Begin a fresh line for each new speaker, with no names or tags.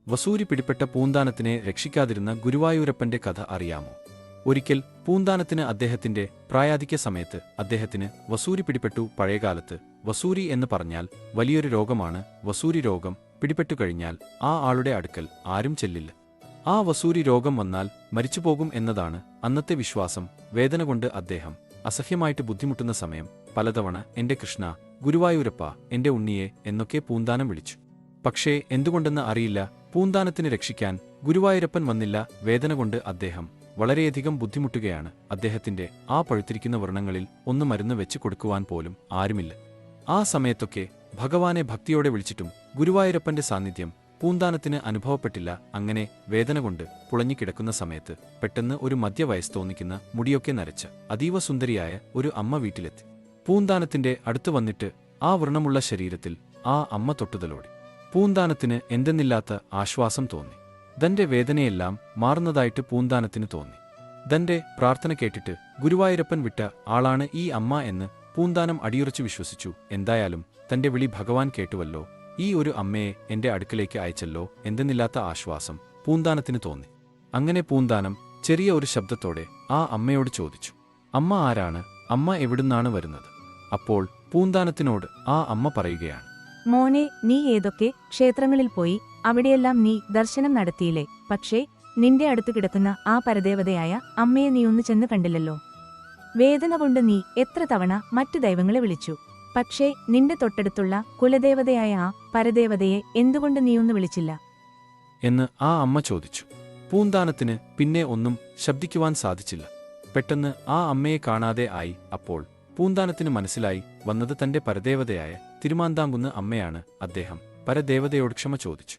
വസൂരി പിടിപ്പെട്ട പൂന്താനത്തിനെ രക്ഷിക്കാതിരുന്ന ഗുരുവായൂരപ്പന്റെ കഥ അറിയാമോ? ഒരിക്കൽ പൂന്താനത്തിന് അദ്ദേഹത്തിന്റെ പ്രായാധിക്യ സമയത്ത് അദ്ദേഹത്തിന് വസൂരി പിടിപെട്ടു. പഴയകാലത്ത് വസൂരി എന്ന് പറഞ്ഞാൽ വലിയൊരു രോഗമാണ്. വസൂരി രോഗം പിടിപെട്ടുകഴിഞ്ഞാൽ ആ ആളുടെ അടുക്കൽ ആരും ചെല്ലില്ല. ആ വസൂരി രോഗം വന്നാൽ മരിച്ചുപോകും എന്നതാണ് അന്നത്തെ വിശ്വാസം. വേദന കൊണ്ട് അദ്ദേഹം അസഹ്യമായിട്ട് ബുദ്ധിമുട്ടുന്ന സമയം പലതവണ എന്റെ കൃഷ്ണ, ഗുരുവായൂരപ്പ, എന്റെ ഉണ്ണിയെ എന്നൊക്കെ പൂന്താനം വിളിച്ചു. പക്ഷേ എന്തുകൊണ്ടെന്ന് അറിയില്ല, പൂന്താനത്തിന് രക്ഷിക്കാൻ ഗുരുവായൂരപ്പൻ വന്നില്ല. വേദന കൊണ്ട് അദ്ദേഹം വളരെയധികം ബുദ്ധിമുട്ടുകയാണ്. അദ്ദേഹത്തിന്റെ ആ പഴുത്തിരിക്കുന്ന വ്രണങ്ങളിൽ ഒന്ന് മരുന്ന് വെച്ച് കൊടുക്കുവാൻ പോലും ആരുമില്ല. ആ സമയത്തൊക്കെ ഭഗവാനെ ഭക്തിയോടെ വിളിച്ചിട്ടും ഗുരുവായൂരപ്പന്റെ സാന്നിധ്യം പൂന്താനത്തിന് അനുഭവപ്പെട്ടില്ല. അങ്ങനെ വേദന കൊണ്ട് പുളഞ്ഞുകിടക്കുന്ന സമയത്ത് പെട്ടെന്ന് ഒരു മധ്യവയസ്സ് തോന്നിക്കുന്ന മുടിയൊക്കെ നരച്ച അതീവ സുന്ദരിയായ ഒരു അമ്മ വീട്ടിലെത്തി. പൂന്താനത്തിന്റെ അടുത്ത് വന്നിട്ട് ആ വ്രണമുള്ള ശരീരത്തിൽ ആ അമ്മ തൊട്ടുതലോടി. പൂന്താനത്തിന് എന്തെന്നില്ലാത്ത ആശ്വാസം തോന്നി. തന്റെ വേദനയെല്ലാം മാറുന്നതായിട്ട് പൂന്താനത്തിന് തോന്നി. തന്റെ പ്രാർത്ഥന കേട്ടിട്ട് ഗുരുവായൂരപ്പൻ വിട്ട ആളാണ് ഈ അമ്മ എന്ന് പൂന്താനം അടിയുറച്ചു വിശ്വസിച്ചു. എന്തായാലും തന്റെ വിളി ഭഗവാൻ കേട്ടുവല്ലോ, ഈ ഒരു അമ്മയെ എന്റെ അടുക്കലേക്ക് അയച്ചല്ലോ എന്തെന്നില്ലാത്ത ആശ്വാസം പൂന്താനത്തിന് തോന്നി. അങ്ങനെ പൂന്താനം ചെറിയ ഒരു ശബ്ദത്തോടെ ആ അമ്മയോട് ചോദിച്ചു, അമ്മ ആരാണ്? അമ്മ എവിടുന്നാണ് വരുന്നത്? അപ്പോൾ പൂന്താനത്തിനോട് ആ അമ്മ പറയുകയാണ്,
മോനെ, നീ ഏതൊക്കെ ക്ഷേത്രങ്ങളിൽ പോയി അവിടെയെല്ലാം നീ ദർശനം നടത്തിയില്ലേ? പക്ഷേ നിന്റെ അടുത്ത് കിടക്കുന്ന ആ പരദേവതയായ അമ്മയെ നീ ഒന്ന് ചെന്ന് കണ്ടില്ലല്ലോ. വേദന കൊണ്ട് നീ എത്ര തവണ മറ്റു ദൈവങ്ങളെ വിളിച്ചു, പക്ഷേ നിന്റെ തൊട്ടടുത്തുള്ള കുലദേവതയായ ആ പരദേവതയെ എന്തുകൊണ്ട് നീയൊന്ന് വിളിച്ചില്ല
എന്ന് ആ അമ്മ ചോദിച്ചു. പൂന്താനത്തിന് പിന്നെ ഒന്നും ശബ്ദിക്കുവാൻ സാധിച്ചില്ല. പെട്ടെന്ന് ആ അമ്മയെ കാണാതെ ആയി. അപ്പോൾ പൂന്താനത്തിന് മനസ്സിലായി വന്നത് തന്റെ പരദേവതയായ തിരുമാന്താംകുന്ന് അമ്മയാണ്. അദ്ദേഹം പരദേവതയോട് ക്ഷമ ചോദിച്ചു.